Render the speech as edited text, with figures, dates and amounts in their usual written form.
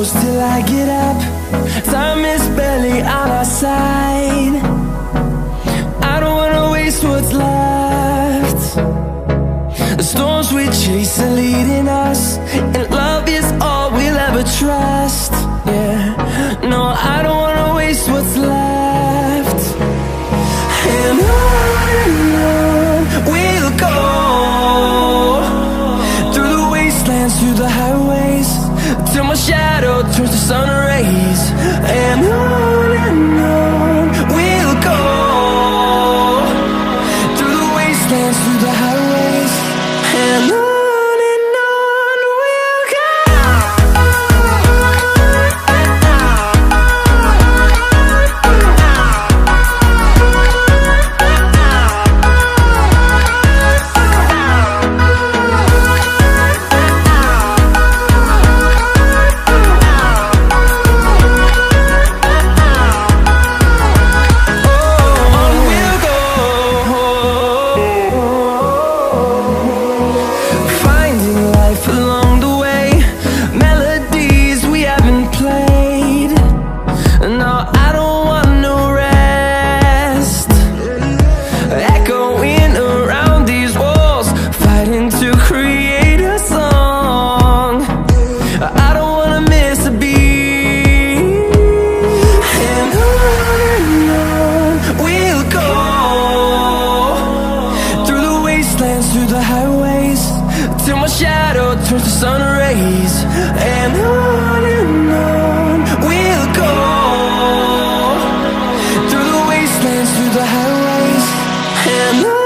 close till I get up. Time is barely on our side. I don't wanna waste what's left. The storms we chase are leading us, and love is all we'll ever trust. Yeah, no, I don't wanna waste what's left. And on we'll go, through the wastelands, through the highways, till my shadow turns to sun rays. And on we'll go, through the wastelands, through the highways, and on we'll go. Through the highways, till my shadow turns to sun rays. And on we'll go, through the wastelands, through the highways, and on.